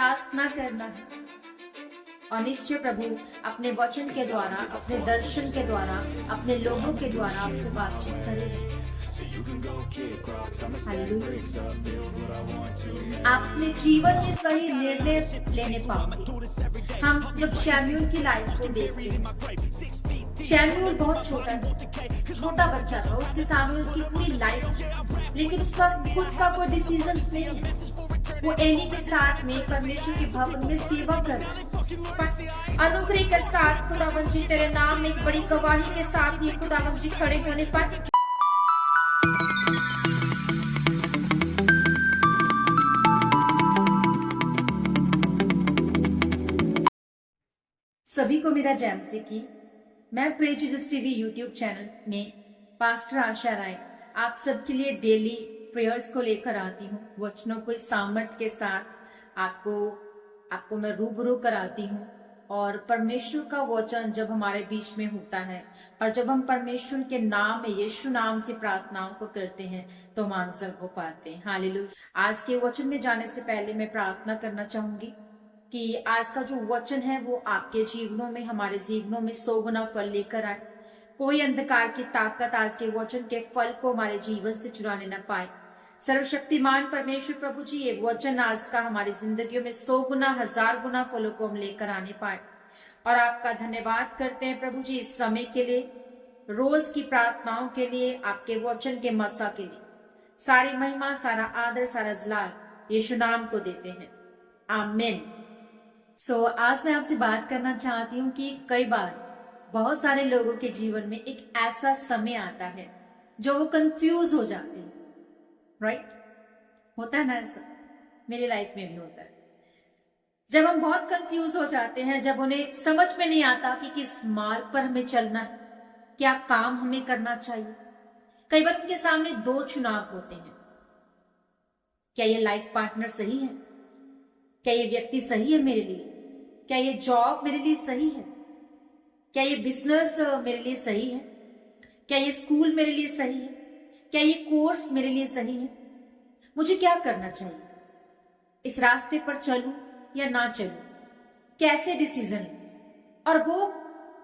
प्रार्थना करना है और निश्चय प्रभु अपने वचन के द्वारा, अपने दर्शन के द्वारा, अपने लोगों के द्वारा आपसे बातचीत करेंगे। अपने जीवन में सही निर्णय लेने पाओगे। हम जब शैम्यूल की लाइफ को देखते हैं, शैम्यूल बहुत छोटा बच्चा था, उसके सामने उसकी पूरी लाइफ, लेकिन उसका खुद का कोई डिसीजन नहीं है। वो एली के साथ में परमेश्वर के भवन में सेवा कर, अनुग्रह के साथ खुदावन जी तेरे नाम में एक बड़ी गवाही के साथ ये खुदावन जी खड़े होने पर सभी को मेरा जय मसीह की। मैं praise Jesus TV YouTube channel में पास्टर आशा राय आप सबके लिए डेली प्रेयर्स को लेकर आती हूँ। वचनों को सामर्थ्य के साथ आपको मैं रूबरू कराती हूँ। और परमेश्वर का वचन जब हमारे बीच में होता है और जब हम परमेश्वर के नाम में, यीशु नाम से प्रार्थनाओं को करते हैं तो हम आंसर को पाते हैं। हालेलुया। आज के वचन में जाने से पहले मैं प्रार्थना करना चाहूंगी कि आज का जो वचन है वो आपके जीवनों में, हमारे जीवनों में 100 गुना फल लेकर आए। कोई अंधकार की ताकत आज के वचन के फल को हमारे जीवन से चुराने न पाए। सर्वशक्तिमान परमेश्वर प्रभु जी, ये वचन आज का हमारी जिंदगियों में 100 गुना, 1000 गुना फलों को हम लेकर आने पाए। और आपका धन्यवाद करते हैं प्रभु जी इस समय के लिए, रोज की प्रार्थनाओं के लिए, आपके वचन के मसा के लिए। सारी महिमा, सारा आदर, सारा जलाल यीशु नाम को देते हैं। आमीन। आज मैं आपसे बात करना चाहती हूँ कि कई बार बहुत सारे लोगों के जीवन में एक ऐसा समय आता है जो वो कंफ्यूज हो जाते हैं। राइट? होता है ना ऐसा? मेरी लाइफ में भी होता है। जब हम बहुत कंफ्यूज हो जाते हैं, जब उन्हें समझ में नहीं आता कि किस मार्ग पर हमें चलना है, क्या काम हमें करना चाहिए। कई बार उनके सामने 2 चुनाव होते हैं। क्या ये लाइफ पार्टनर सही है? क्या ये व्यक्ति सही है मेरे लिए? क्या ये जॉब मेरे लिए सही है? क्या ये बिजनेस मेरे लिए सही है? क्या ये स्कूल मेरे लिए सही है? क्या ये कोर्स मेरे लिए सही है? मुझे क्या करना चाहिए? इस रास्ते पर चलूं या ना चलूं? कैसे डिसीजन लूं? और वो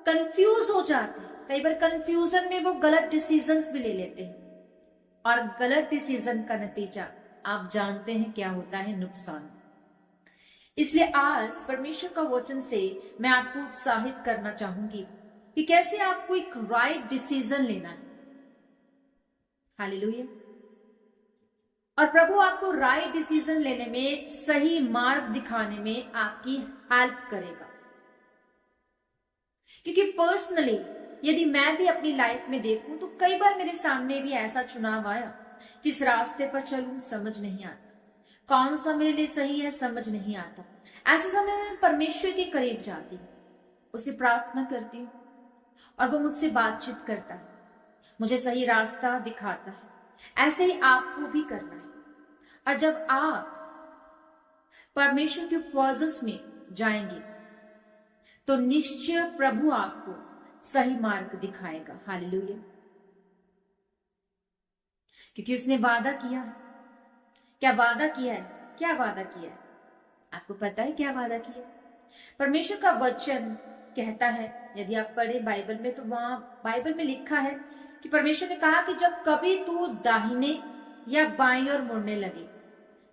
कंफ्यूज हो जाते हैं। कई बार कंफ्यूजन में वो गलत डिसीजंस भी ले लेते हैं और गलत डिसीजन का नतीजा आप जानते हैं क्या होता है? नुकसान। इसलिए आज परमेश्वर का वचन से मैं आपको उत्साहित करना चाहूंगी कि कैसे आपको एक राइट डिसीजन लेना है। हालेलुया। और प्रभु आपको राइट डिसीजन लेने में, सही मार्ग दिखाने में आपकी हेल्प करेगा। क्योंकि पर्सनली यदि मैं भी अपनी लाइफ में देखूं तो कई बार मेरे सामने भी ऐसा चुनाव आया, किस रास्ते पर चलूं समझ नहीं आता, कौन सा मेरे लिए सही है समझ नहीं आता। ऐसे समय में मैं परमेश्वर के करीब जाती हूँ, उसे प्रार्थना करती हूँ और वो मुझसे बातचीत करता है, मुझे सही रास्ता दिखाता है। ऐसे ही आपको भी करना है। और जब आप परमेश्वर के प्रेजेंस में जाएंगे तो निश्चय प्रभु आपको सही मार्ग दिखाएगा। हालेलुया। क्योंकि उसने वादा किया है। क्या वादा किया है? क्या वादा किया है? आपको पता है क्या वादा किया? परमेश्वर का वचन कहता है, यदि आप पढ़े बाइबल में तो वहां बाइबल में लिखा है कि परमेश्वर ने कहा कि जब कभी तू दाहिने या बाईं ओर मुड़ने लगे,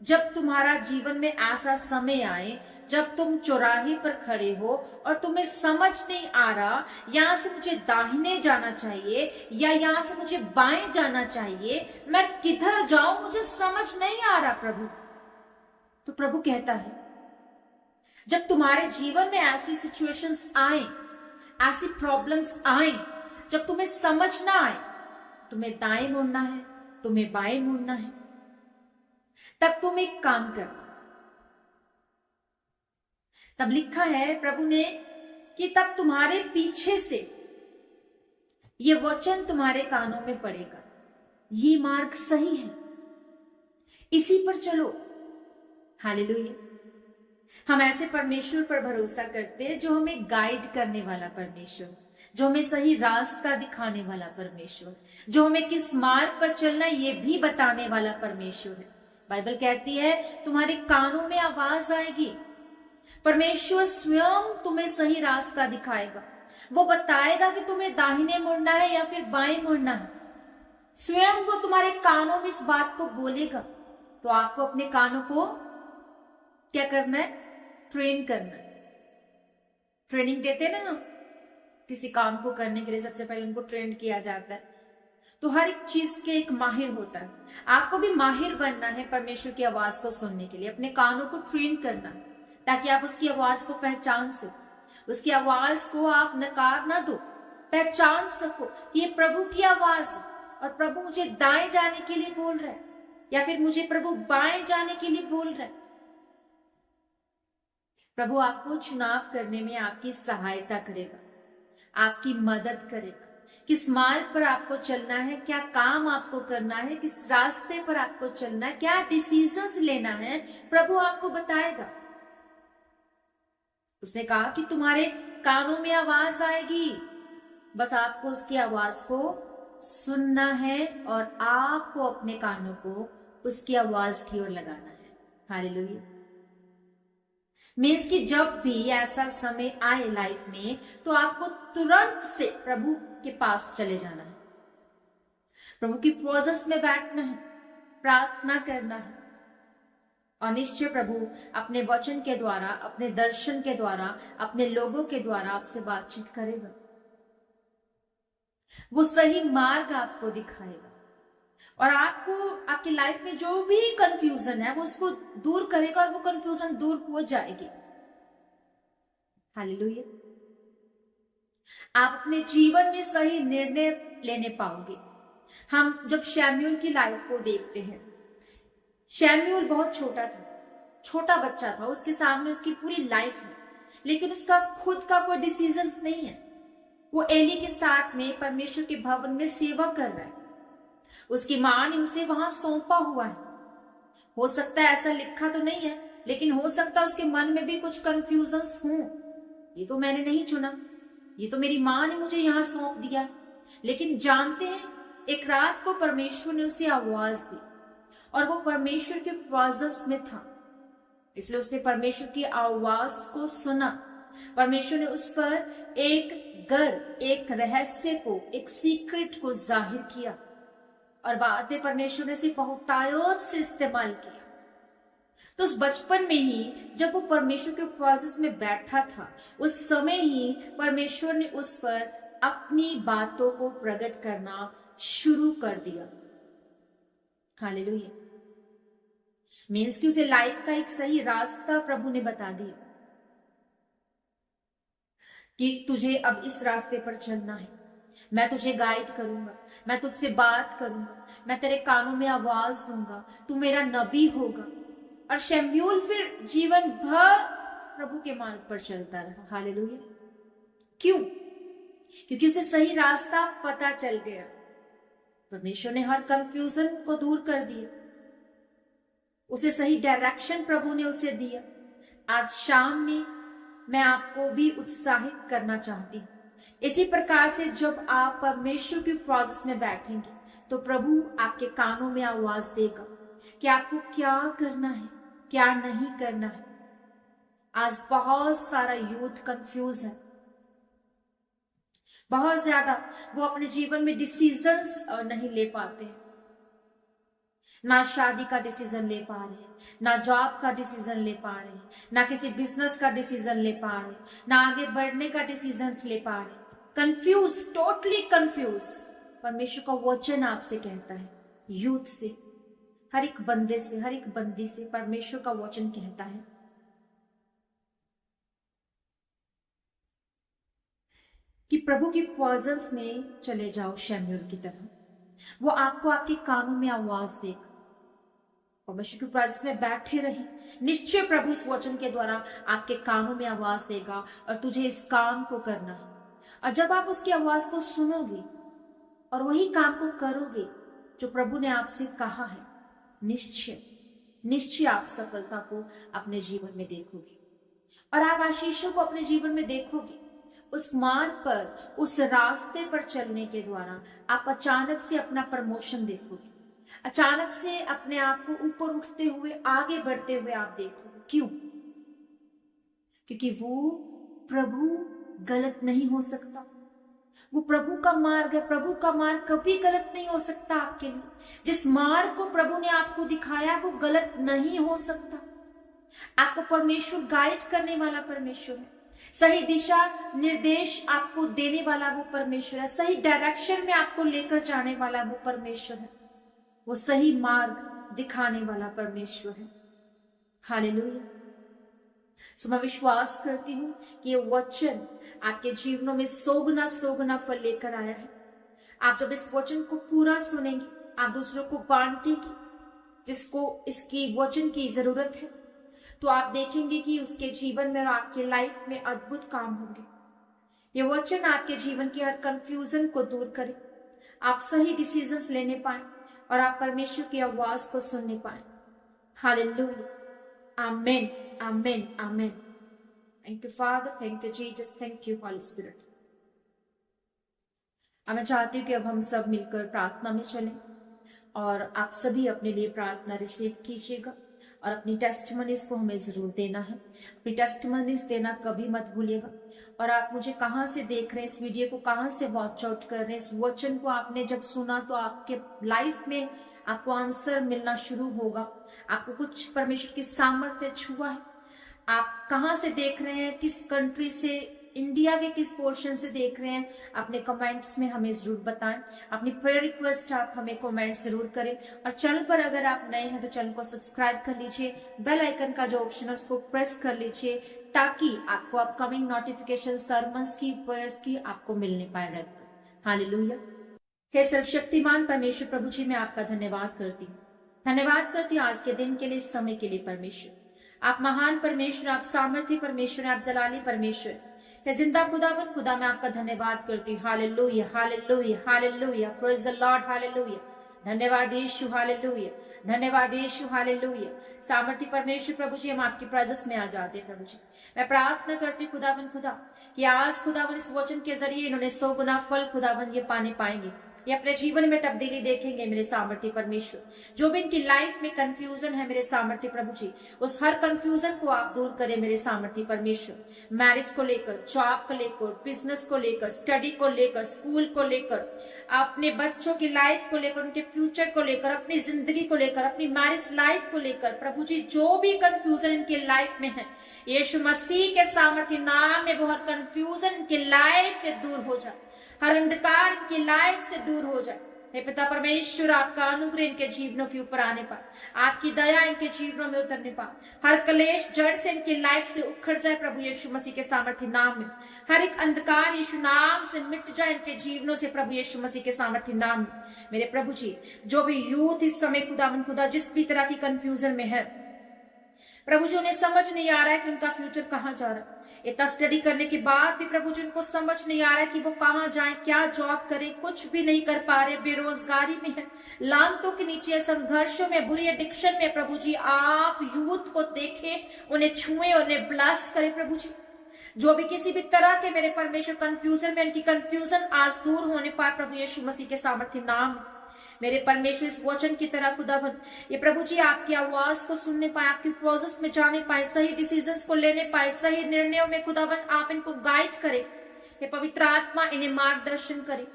जब तुम्हारा जीवन में ऐसा समय आए जब तुम चौराहे पर खड़े हो और तुम्हें समझ नहीं आ रहा यहां से मुझे दाहिने जाना चाहिए या यहां से मुझे बाएं जाना चाहिए, मैं किधर जाऊं मुझे समझ नहीं आ रहा प्रभु। तो प्रभु कहता है जब तुम्हारे जीवन में ऐसी सिचुएशंस आए, ऐसी प्रॉब्लम्स आए, जब तुम्हें समझ ना आए, तुम्हें दाएं मुड़ना है, तुम्हें बाएं मुड़ना है, तब तुम एक काम करना। तब लिखा है प्रभु ने कि तब तुम्हारे पीछे से ये वचन तुम्हारे कानों में पड़ेगा, ये मार्ग सही है, इसी पर चलो। हालेलुया। हम ऐसे परमेश्वर पर भरोसा करते हैं जो हमें गाइड करने वाला परमेश्वर, जो हमें सही रास्ता दिखाने वाला परमेश्वर, जो हमें किस मार्ग पर चलना है ये भी बताने वाला परमेश्वर है। बाइबल कहती है तुम्हारे कानों में आवाज आएगी, परमेश्वर स्वयं तुम्हें सही रास्ता दिखाएगा, वो बताएगा कि तुम्हें दाहिने मुड़ना है या फिर बाएं मुड़ना है। स्वयं वो तुम्हारे कानों में इस बात को बोलेगा। तो आपको अपने कानों को क्या करना है? ट्रेन करना है। ट्रेनिंग देते ना हम किसी काम को करने के लिए, सबसे पहले उनको ट्रेन किया जाता है। तो हर एक चीज के एक माहिर होता है। आपको भी माहिर बनना है परमेश्वर की आवाज को सुनने के लिए, अपने कानों को ट्रेन करना है ताकि आप उसकी आवाज को पहचान सको, उसकी आवाज को आप नकार ना दो, पहचान सको कि ये प्रभु की आवाज है और प्रभु मुझे दाएं जाने के लिए बोल रहा है या फिर मुझे प्रभु बाएं जाने के लिए बोल रहा है। प्रभु आपको चुनाव करने में आपकी सहायता करेगा, आपकी मदद करेगा। किस मार्ग पर आपको चलना है, क्या काम आपको करना है, किस रास्ते पर आपको चलना है, क्या डिसीजंस लेना है, प्रभु आपको बताएगा। उसने कहा कि तुम्हारे कानों में आवाज आएगी, बस आपको उसकी आवाज को सुनना है और आपको अपने कानों को उसकी आवाज की ओर लगाना है। हालेलुया। मीन्स कि जब भी ऐसा समय आए लाइफ में तो आपको तुरंत से प्रभु के पास चले जाना है, प्रभु की प्रेजेंस में बैठना है, प्रार्थना करना है और निश्चय प्रभु अपने वचन के द्वारा, अपने दर्शन के द्वारा, अपने लोगों के द्वारा आपसे बातचीत करेगा। वो सही मार्ग आपको दिखाएगा और आपको आपकी लाइफ में जो भी कंफ्यूजन है वो उसको दूर करेगा और वो कंफ्यूजन दूर हो जाएगी। हालेलुया। आप अपने जीवन में सही निर्णय लेने पाओगे। हम जब शमूएल की लाइफ को देखते हैं, शमूएल बहुत छोटा था, छोटा बच्चा था, उसके सामने उसकी पूरी लाइफ है, लेकिन उसका खुद का कोई डिसीजन नहीं है। वो एली के साथ में परमेश्वर के भवन में सेवा कर रहा है, उसकी मां ने उसे वहां सौंपा हुआ है। हो सकता है ऐसा लिखा तो नहीं है, लेकिन हो सकता है उसके मन में भी कुछ कंफ्यूजन्स हों। ये तो मैंने नहीं चुना, ये तो मेरी मां ने मुझे यहां सौंप दिया। लेकिन जानते हैं, एक रात को परमेश्वर ने उसे आवाज दी और वो परमेश्वर के प्रेजेंस में था, इसलिए उसने परमेश्वर की आवाज को सुना। परमेश्वर ने उस पर एक गर्व, एक रहस्य को, एक सीक्रेट को जाहिर किया और बाद में परमेश्वर ने इसे बहुतायत से इस्तेमाल किया। तो उस बचपन में ही जब वो परमेश्वर के प्रेजेंस में बैठा था, उस समय ही परमेश्वर ने उस पर अपनी बातों को प्रकट करना शुरू कर दिया। हालेलुया। मीन्स कि उसे लाइफ का एक सही रास्ता प्रभु ने बता दिया कि तुझे अब इस रास्ते पर चलना है, मैं तुझे गाइड करूंगा, मैं तुझसे बात करूंगा, मैं तेरे कानों में आवाज दूंगा, तू मेरा नबी होगा। और शमूएल फिर जीवन भर प्रभु के मार्ग पर चलता रहा। हालेलुया। क्यों? क्योंकि उसे सही रास्ता पता चल गया। परमेश्वर ने हर कंफ्यूजन को दूर कर दिया, उसे सही डायरेक्शन प्रभु ने उसे दिया। आज शाम में मैं आपको भी उत्साहित करना चाहती हूँ। इसी प्रकार से जब आप परमेश्वर की प्रेजेंस में बैठेंगे तो प्रभु आपके कानों में आवाज देगा कि आपको क्या करना है, क्या नहीं करना है। आज बहुत सारा यूथ कंफ्यूज है, बहुत ज्यादा वो अपने जीवन में डिसीजंस नहीं ले पाते हैं। ना शादी का डिसीजन ले पा रहे हैं, ना जॉब का डिसीजन ले पा रहे हैं, ना किसी बिजनेस का डिसीजन ले पा रहे हैं, ना आगे बढ़ने का डिसीजन ले पा रहे हैं। Confuse, totally confuse. परमेश्वर का वचन आपसे कहता है, यूथ से, हर एक बंदे से, हर एक बंदी से परमेश्वर का वचन कहता है कि प्रभु की प्रेजेंस में चले जाओ शमूएल की तरह। वो आपको आपके कानों में आवाज देगा। परमेश्वर की प्रेजेंस में बैठे रहे, निश्चय प्रभु इस वचन के द्वारा आपके कानों में आवाज देगा और तुझे इस काम को करना है। और जब आप उसकी आवाज को सुनोगे और वही काम को करोगे जो प्रभु ने आपसे कहा है, निश्चय निश्चय आप सफलता को अपने जीवन में देखोगे और आप आशीषों को अपने जीवन में देखोगे। उस मार्ग पर, उस रास्ते पर चलने के द्वारा आप अचानक से अपना प्रमोशन देखोगे, अचानक से अपने आप को ऊपर उठते हुए, आगे बढ़ते हुए आप देखोगे। क्यों? क्योंकि वो प्रभु गलत नहीं हो सकता। वो प्रभु का मार्ग है। प्रभु का मार्ग कभी गलत नहीं हो सकता आपके लिए। जिस मार्ग को प्रभु ने आपको दिखाया वो गलत नहीं हो सकता। आपको परमेश्वर गाइड करने वाला परमेश्वर है। सही दिशा निर्देश आपको देने वाला वो परमेश्वर है। सही डायरेक्शन में आपको लेकर जाने वाला वो परमेश्वर है। वो सही मार्ग दिखाने वाला परमेश्वर है। हालेलुया। सो मैं विश्वास करती हूँ कि ये वचन आपके जीवनों में 100 गुना फल लेकर आया है। आप जब इस वचन को पूरा सुनेंगे, आप दूसरों को बांटेंगे जिसको इसकी वचन की जरूरत है, तो आप देखेंगे कि उसके जीवन में और आपके लाइफ में अद्भुत काम होंगे। ये वचन आपके जीवन की हर कंफ्यूजन को दूर करे, आप सही डिसीजंस लेने पाए और आप परमेश्वर की आवाज को सुनने पाए। Hallelujah. Amen, amen, amen. Thank you Father, thank you Jesus, thank you Holy Spirit. अब मैं चाहती हूँ कि अब हम सब मिलकर प्रार्थना में चलें और आप सभी अपने लिए प्रार्थना रिसीव कीजिएगा और अपनी टेस्टिमनीज को हमें जरूर देना है। अपनी टेस्टिमनीज देना कभी मत भूलिएगा। और आप मुझे कहाँ से देख रहे हैं, इस वीडियो को कहाँ से वॉच आउट कर रहे हैं, इस वचन को आपने जब सुना तो आपके लाइफ में आपको आंसर मिलना शुरू होगा। आपको कुछ परमेश्वर की सामर्थ्य छुआ है। आप कहाँ से देख रहे हैं, किस कंट्री से, इंडिया के किस पोर्शन से देख रहे हैं, अपने कमेंट्स में हमें जरूर बताएं। अपनी प्रेयर रिक्वेस्ट आप हमें कमेंट जरूर करें। और चैनल पर अगर आप नए हैं तो चैनल को सब्सक्राइब कर लीजिए। बेल आइकन का जो ऑप्शन है उसको प्रेस कर लीजिए ताकि आपको अपकमिंग नोटिफिकेशन सर्मन्स की, प्रेयर्स की आपको मिलने पाए रेगुलर। हालेलुया। हे सर्वशक्तिमान परमेश्वर प्रभु जी, मैं आपका धन्यवाद करती हूँ। धन्यवाद करती हूँ आज के दिन के लिए, इस समय के लिए परमेश्वर। आप महान परमेश्वर, आप सामर्थ्य परमेश्वर, आप जलाली परमेश्वर, हे जिंदा खुदावन खुदा, मैं आपका धन्यवाद करती हूँ। Hallelujah, hallelujah, hallelujah. Praise the Lord. Hallelujah. धन्यवाद यीशु। हालेलुया, धन्यवाद यीशु। हालेलुया। सामर्थ्य परमेश्वर प्रभु जी, हम आपकी प्रेजेंस में आ जाते हैं प्रभु जी। मैं प्रार्थना करती हूँ खुदावन खुदा कि आज खुदावन इस वचन के जरिए इन्होंने 100 गुना फल खुदावन ये पाने पाएंगे, ये अपने जीवन में तब्दीली देखेंगे मेरे सामर्थ्य परमेश्वर। जो भी इनकी लाइफ में कंफ्यूजन है मेरे सामर्थ्य प्रभु जी, उस हर कंफ्यूजन को आप दूर करें मेरे सामर्थ्य परमेश्वर। मैरिज को लेकर, जॉब को लेकर, बिजनेस को लेकर, स्टडी को लेकर, स्कूल को लेकर, अपने बच्चों की लाइफ को लेकर, उनके फ्यूचर को लेकर, अपनी जिंदगी को लेकर, अपनी मैरिज लाइफ को लेकर प्रभु जी, जो भी कंफ्यूजन इनकी लाइफ में है, यीशु मसीह के सामर्थ्य नाम में वो हर कंफ्यूजन इनकी लाइफ से दूर हो जाए, हर अंधकार इनकी लाइफ से दूर हो जाए। हे पिता परमेश्वर, आपका अनुग्रह इनके जीवनों के ऊपर आने पाए, आपकी दया इनके जीवनों में उतरने पाए, हर क्लेश जड़ से इनकी लाइफ से उखड़ जाए प्रभु यीशु मसीह के सामर्थ्य नाम में। हर एक अंधकार यीशु नाम से मिट जाए इनके जीवनों से प्रभु यीशु मसीह के सामर्थ्य नाम में। मेरे प्रभु जी, जो भी यूथ इस समय खुदावन खुदा जिस भी तरह की कंफ्यूजन में है प्रभु जी, उन्हें समझ नहीं आ रहा है कि उनका फ्यूचर कहाँ जा रहा है। इतना स्टडी करने के बाद भी प्रभु जी उनको समझ नहीं आ रहा है कि वो कहाँ जाएं, क्या जॉब करें, कुछ भी नहीं कर पा रहे, बेरोजगारी में है, लानतों के नीचे, संघर्षों में, बुरी एडिक्शन में। प्रभु जी, आप यूथ को देखें, उन्हें छुएं, उन्हें ब्लेस करें प्रभु जी। जो भी किसी भी तरह के मेरे परमेश्वर कंफ्यूजन में, इनकी कंफ्यूजन आज दूर होने पाए प्रभु यीशु मसीह के सामर्थ्य नाम। मेरे परमेश्वर, इस वचन की तरह खुदावन ये प्रभु जी आपकी आवाज को सुनने पाए, आपकी प्रोसेस में जाने पाए, सही डिसीजंस को लेने पाए, सही निर्णयों में खुदावन आप इनको गाइड करें। हे पवित्र आत्मा, इन्हें मार्गदर्शन करे।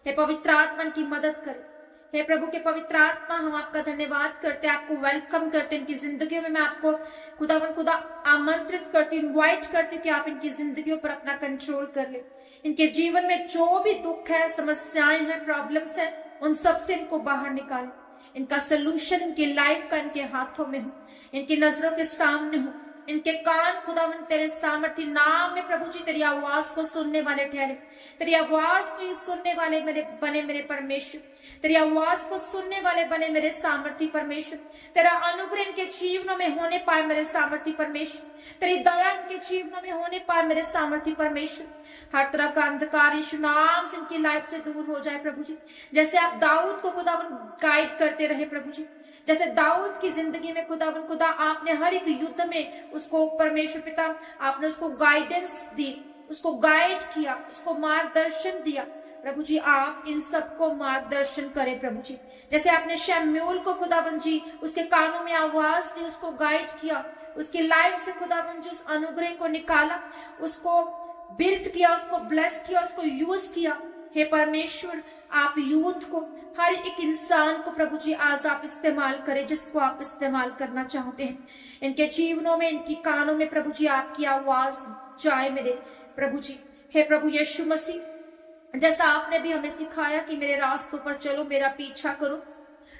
हे पवित्र आत्मा इनकी मदद करे। हे प्रभु के पवित्र आत्मा, हम आपका धन्यवाद करते हैं, आपको वेलकम करते हैं इनकी जिंदगी में। मैं आपको खुदावन खुदा आमंत्रित करती हूँ, इन्वाइट करती हूँ कि आप इनकी जिंदगियों पर अपना कंट्रोल कर ले। इनके जीवन में जो भी दुख है, समस्याएं हैं, प्रॉब्लम्स है, उन सब से इनको बाहर निकाल। इनका सोल्यूशन इनकी लाइफ का इनके हाथों में हो, इनकी नजरों के सामने हो। इनके कान खुदावन तेरे सामर्थ्य नाम में प्रभु जी तेरी आवाज को सुनने वाले ठहरे। तेरी आवाज को सुनने वाले बने मेरे परमेश्वर। तेरी आवाज को सुनने वाले बने मेरे सामर्थ्य परमेश्वर। तेरा अनुग्रह इनके जीवनों में होने पाए मेरे सामर्थ्य परमेश्वर। तेरी दया इनके जीवनों में होने पाए मेरे सामर्थ्य परमेश्वर। हर तरह का अंधकार यीशु नाम से इनकी लाइफ से दूर हो जाए प्रभु जी। जैसे आप दाऊद को खुदावन गाइड करते रहे प्रभु जी, जैसे दाऊद की जिंदगी में खुदावन खुदा आपने हर एक युद्ध में उसको परमेश्वर पिता आपने उसको गाइडेंस दी, उसको गाइड किया, उसको मार्गदर्शन दिया। प्रभु जी आप इन सबको मार्गदर्शन करें प्रभु जी। जैसे आपने शमूएल को खुदावन जी उसके कानों में आवाज दी, उसको गाइड किया, उसकी लाइफ से खुदावन जी उस अनुग्रह को निकाला, उसको बिल्ड किया, उसको ब्लेस किया, उसको यूज किया। हे परमेश्वर आप यूथ को, हर एक इंसान को प्रभु जी आज आप इस्तेमाल करें जिसको आप इस्तेमाल करना चाहते हैं। इनके जीवनों में, इनकी कानों में प्रभु जी आपकी आवाज जाए मेरे प्रभु जी। हे प्रभु यीशु मसीह, जैसा आपने भी हमें सिखाया कि मेरे रास्तों पर चलो, मेरा पीछा करो,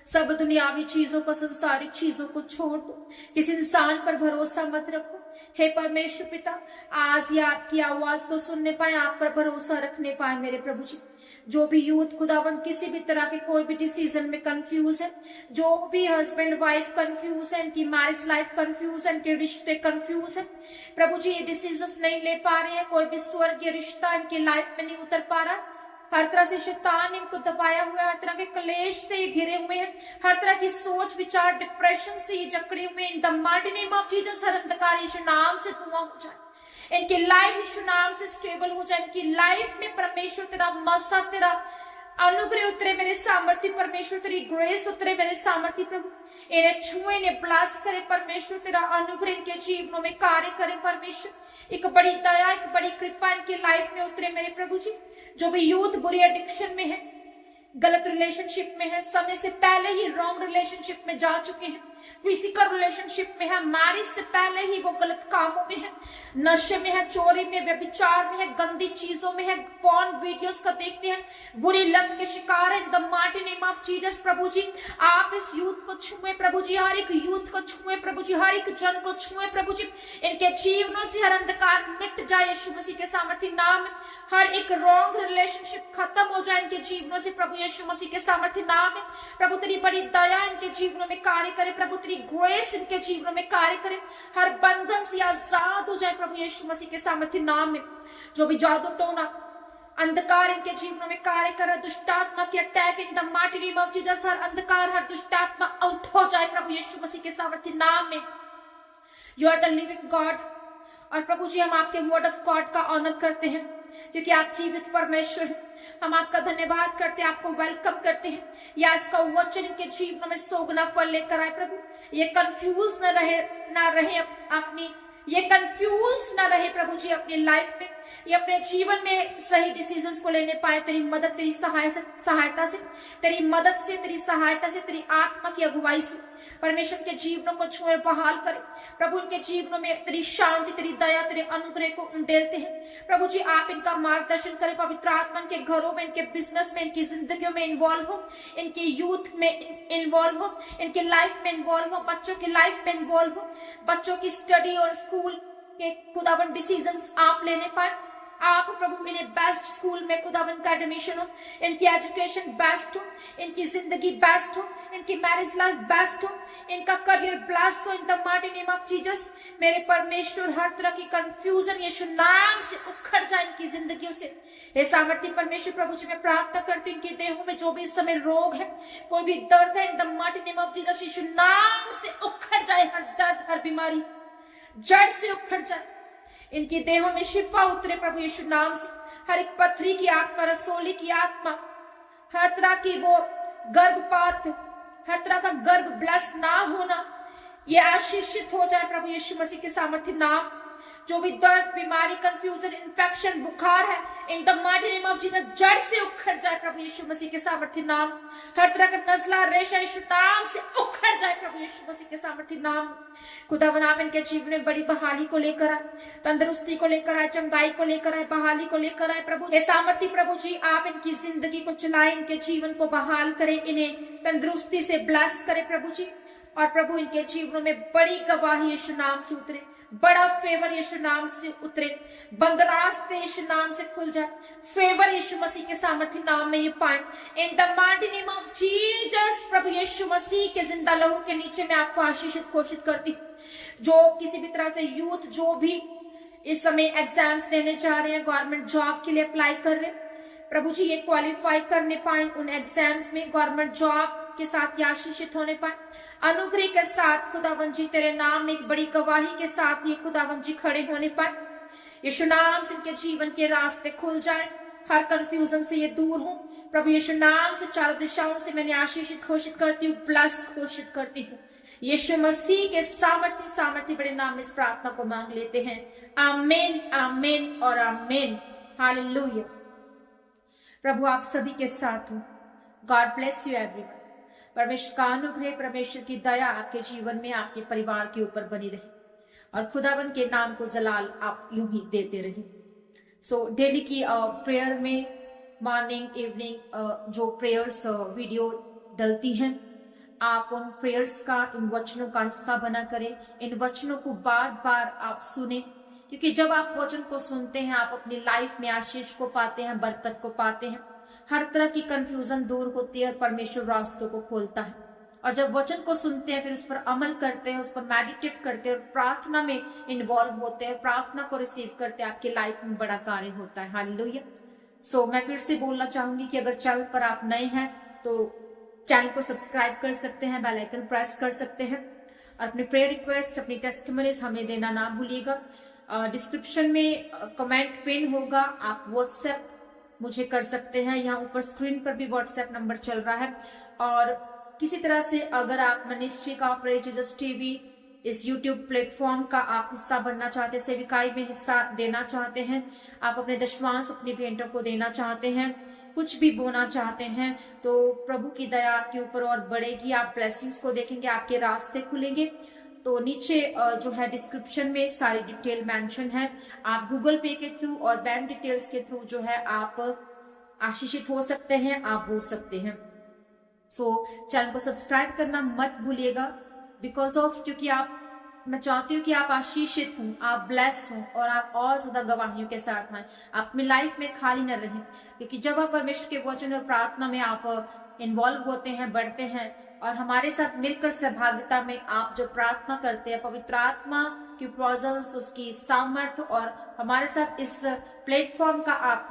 सब दुनियावी चीजों को, संसारिक चीजों को छोड़ दो, किसी इंसान पर भरोसा मत रखो। हे परमेश्वर पिता, आज ये आपकी आवाज को सुनने पाए, आप पर भरोसा रखने पाए मेरे प्रभु जी। जो भी यूथ खुदावन किसी भी तरह के कोई भी डिसीजन में कंफ्यूज है, जो भी हस्बैंड वाइफ कंफ्यूज है, इनकी मैरिज लाइफ कंफ्यूज है, इनके रिश्ते कंफ्यूज है प्रभु जी, ये डिसीजन नहीं ले पा रहे हैं, कोई भी स्वर्गीय रिश्ता इनकी लाइफ में नहीं उतर पा रहा, हर तरह से शैतान इनको दबाया हुआ है, हर तरह के क्लेश से ये घिरे हुए हैं, हर तरह की सोच विचार डिप्रेशन से ये जकड़े हुए हैं। In the mighty name of Jesus हर अंधकार यीशु नाम से धुआं हो जाए, इनकी लाइफ यीशु नाम से स्टेबल हो जाए, इनकी लाइफ में परमेश्वर तेरा मसा, तेरा अनुग्रह उतरे मेरे सामर्थ्य परमेश्वर, तेरी ग्रेस उतरे मेरे सामर्थ्य प्रभु, इन्हें छुए, इन्हें ब्लास करे परमेश्वर, तेरा अनुग्रह इनके जीवनों में कार्य करे परमेश्वर, एक बड़ी दया, एक बड़ी कृपा इनकी लाइफ में उतरे मेरे प्रभु जी। जो भी यूथ बुरी एडिक्शन में है, गलत रिलेशनशिप में है, समय से पहले ही रॉन्ग रिलेशनशिप में जा चुके हैं, फिजिकल रिलेशनशिप में है, मैरिज से पहले ही वो गलत कामों में है, नशे में है, चोरी में, व्यभिचार में है, गंदी चीजों में है, पॉर्न वीडियोस का देखते हैं, बुरी लत के शिकार है। The mighty name of Jesus प्रभु जी आप इस यूथ को छुए प्रभु जी, हर एक यूथ को छुए प्रभु जी, हर एक जन को छुए प्रभु जी, इनके जीवनों से हर अंधकार मिट जाए यीशु मसीह के सामर्थ्य नाम में, हर एक रॉन्ग रिलेशनशिप खत्म हो जाए इनके जीवनों से प्रभु यीशु मसीह के सामर्थ्य नाम में। प्रभु तेरी बड़ी दया इनके जीवनों में कार्य करे प्रभु, तेरी ग्रेस इनके जीवनों में कार्य करे, हर बंधन से आजाद हो जाए प्रभु यीशु मसीह के सामर्थ्य नाम में। जो भी जादू टोना अंधकार इनके जीवनों में कार्य करे, दुष्टात्मा की attack in the mighty name of Jesus, हर अंधकार हर दुष्टात्मा आउट हो जाए प्रभु यीशु मसीह के सामर्थ्य नाम में। You are the living God, और प्रभु जी हम आपके वर्ड ऑफ गॉड का ऑनर करते हैं क्योंकि आप जीवित परमेश्वर हैं। हम आपका धन्यवाद करते हैं, आपको वेलकम करते हैं। या इसका वचन इनके जीवनों में सोगना फल लेकर आए प्रभु, ये कंफ्यूज न रहे अपनी, ये कंफ्यूज न रहे प्रभु जी अपनी लाइफ में, ये अपने जीवन में सही डिसीजंस को लेने पाए तेरी मदद, तेरी सहायता से, तेरी मदद से, तेरी सहायता से, तेरी आत्मा की अगुवाई से परमेश्वर के जीवनों को छुए बहाल करे प्रभु, इनके जीवनों में तेरी शांति, तेरी दया, तेरे अनुग्रह को उंडेलते हैं प्रभु जी। आप इनका मार्गदर्शन करें, पवित्र आत्मा इनके घरों में, इनके बिजनेस में, इनकी जिंदगियों में इन्वॉल्व हो, इनकी यूथ में इन्वॉल्व हो, इनकी लाइफ में इन्वॉल्व हो, बच्चों की लाइफ में इन्वॉल्व हो, बच्चों की स्टडी और स्कूल के खुदावन डिसीजंस आप लेने पाए। आप प्रभु इन्हें बेस्ट स्कूल में खुदावन का एडमिशन हो, इनकी एजुकेशन बेस्ट हो, इनकी जिंदगी बेस्ट हो, इनकी मैरिज लाइफ बेस्ट हो, इनका करियर ब्लेस्ड हो इन the mighty name of Jesus. मेरे परमेश्वर हर तरह की कंफ्यूजन यीशु नाम से उखड़ जाए इनकी जिंदगियों से। हे सामर्थ्य परमेश्वर प्रभु जी मैं प्रार्थना करती हूँ इनकी देहों में जो भी इस समय रोग है, कोई भी दर्द है, in the mighty name of Jesus Yeshu नाम से उखड़ जाए, हर दर्द हर बीमारी जड़ से उखड़ जाए, इनकी देहों में शिफा उतरे प्रभु यीशु नाम से। हर एक पथरी की आत्मा, रसोली की आत्मा, हर तरह की वो गर्भपात, हर तरह का गर्भ ब्लस ना होना, ये आशीषित हो जाए प्रभु यीशु मसीह के सामर्थ्य नाम। जो भी दर्द, बीमारी, कंफ्यूजन, इन्फेक्शन, बुखार है, in the mighty name of Jesus जड़ से उखड़ जाए प्रभु यीशु मसीह के सामर्थ्य नाम। हर तरह का नजला, रेशा यीशु नाम से उखड़ जाए प्रभु यीशु मसीह के सामर्थ्य नाम। खुदावन आप इनके जीवन में बड़ी बहाली को लेकर आए, तंदुरुस्ती को लेकर आए, चंगाई को लेकर आए, बहाली को लेकर आए प्रभु। ये सामर्थ्य प्रभु जी आप इनकी जिंदगी को चलाए, इनके जीवन को बहाल करें, इन्हें तंदुरुस्ती से ब्लेस करें प्रभु जी। और प्रभु इनके जीवनों में बड़ी गवाही यीशु नाम से उतरे, बड़ा फेवर यीशु नाम से उतरे, बंद रास्ते यीशु नाम से खुल जाए, फेवर यीशु मसीह के सामर्थ्य नाम में ये पाए in the mighty name of Jesus. प्रभु यीशु मसीह के जिंदा लहू के नीचे मैं आपको आशीषित घोषित करती। जो किसी भी तरह से यूथ जो भी इस समय एग्जाम्स देने जा रहे हैं, गवर्नमेंट जॉब के लिए अप्लाई कर रहे हैं, प्रभु जी ये क्वालिफाई करने पाए उन एग्जाम्स में, गवर्नमेंट जॉब के साथ ये आशीषित होने पाए, अनुग्रह के साथ खुदावन जी तेरे नाम में एक बड़ी गवाही के साथ ये खुदावन जी खड़े होने पाए। यीशु नाम से इनके जीवन के रास्ते खुल जाए, हर कंफ्यूजन से ये दूर हूँ। प्रभु यीशु नाम से चारों दिशाओं से मैंने आशीषित घोषित करती हूँ, ब्लस घोषित करती हूँ। यीशु मसीह के सामर्थ्य बड़े नाम में इस प्रार्थना को मांग लेते हैं। आमीन, आमीन और आमीन। हालेलुया। प्रभु आप सभी के साथ हो। God bless you everyone. परमेश्वर का अनुग्रह, परमेश्वर की दया आपके जीवन में, आपके परिवार के ऊपर बनी रहे और खुदावन के नाम को जलाल आप यूं ही देते रहे। सो डेली की प्रेयर में मॉर्निंग इवनिंग जो प्रेयर्स वीडियो डलती हैं, आप उन प्रेयर्स का, इन वचनों का हिस्सा बना करें। इन वचनों को बार बार आप सुने, क्योंकि जब आप वचन को सुनते हैं आप अपनी लाइफ में आशीष को पाते हैं, बरकत को पाते हैं। हर तरह की कंफ्यूजन दूर होती है और परमेश्वर रास्तों को खोलता है। और जब वचन को सुनते हैं फिर उस पर अमल करते हैं, उस पर मेडिटेट करते हैं और प्रार्थना में इन्वॉल्व होते हैं, प्रार्थना को रिसीव करते हैं, आपकी लाइफ में बड़ा कार्य होता है। हालेलुया। सो मैं फिर से बोलना चाहूंगी कि अगर चैनल पर आप नए हैं तो चैनल को सब्सक्राइब कर सकते हैं, बेल आइकन प्रेस कर सकते हैं और अपने प्रेयर रिक्वेस्ट, अपनी टेस्टिमनीज हमें देना ना भूलिएगा। डिस्क्रिप्शन में कमेंट पिन होगा, आप व्हाट्सएप मुझे कर सकते हैं। यहाँ ऊपर स्क्रीन पर भी व्हाट्सएप नंबर चल रहा है। और किसी तरह से अगर आप मिनिस्ट्री का, प्रेज जीसस टीवी, इस यूट्यूब प्लेटफॉर्म का आप हिस्सा बनना चाहते हैं, सेविकाई में हिस्सा देना चाहते हैं, आप अपने दशमांश, अपनी भेंटों को देना चाहते हैं, कुछ भी बोना चाहते हैं, तो प्रभु की दया आपके ऊपर और बढ़ेगी। आप ब्लेसिंग्स को देखेंगे, आपके रास्ते खुलेंगे। तो नीचे जो है डिस्क्रिप्शन में सारी डिटेल मेंशन है। आप गूगल पे के थ्रू और बैंक डिटेल्स के थ्रू जो है आप आशीषित हो सकते हैं, आप बोल सकते हैं। सो चैनल को सब्सक्राइब करना मत भूलिएगा, बिकॉज ऑफ, क्योंकि मैं चाहती हूँ कि आप आशीषित हों, आप ब्लेस हों और आप और ज्यादा गवाहियों के साथ आए, आप अपनी लाइफ में खाली न रहें। क्योंकि जब आप परमेश्वर के वचन और प्रार्थना में आप इन्वॉल्व होते हैं, बढ़ते हैं और हमारे साथ मिलकर सहभागिता में आप जब प्रार्थना करते हैं, पवित्र आत्मा की प्रेजेंस, उसकी सामर्थ्य और हमारे साथ इस प्लेटफॉर्म का आप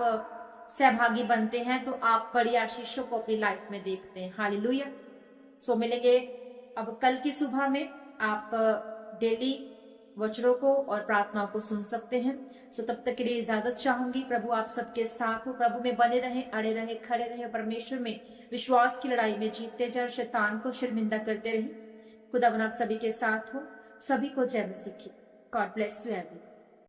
सहभागी बनते हैं, तो आप बड़ी आशीषों को अपनी लाइफ में देखते हैं। हालेलुया। सो मिलेंगे अब कल की सुबह में। आप डेली वचनों को और प्रार्थनाओं को सुन सकते हैं। सो तब तक के लिए इजाजत चाहूंगी। प्रभु आप सबके साथ हो, प्रभु में बने रहे, अड़े रहे, खड़े रहे, परमेश्वर में विश्वास की लड़ाई में जीतते जाए, शैतान को शर्मिंदा करते रहे। खुदा आप सभी के साथ हो। सभी को जय मसीह की। God bless you everyone.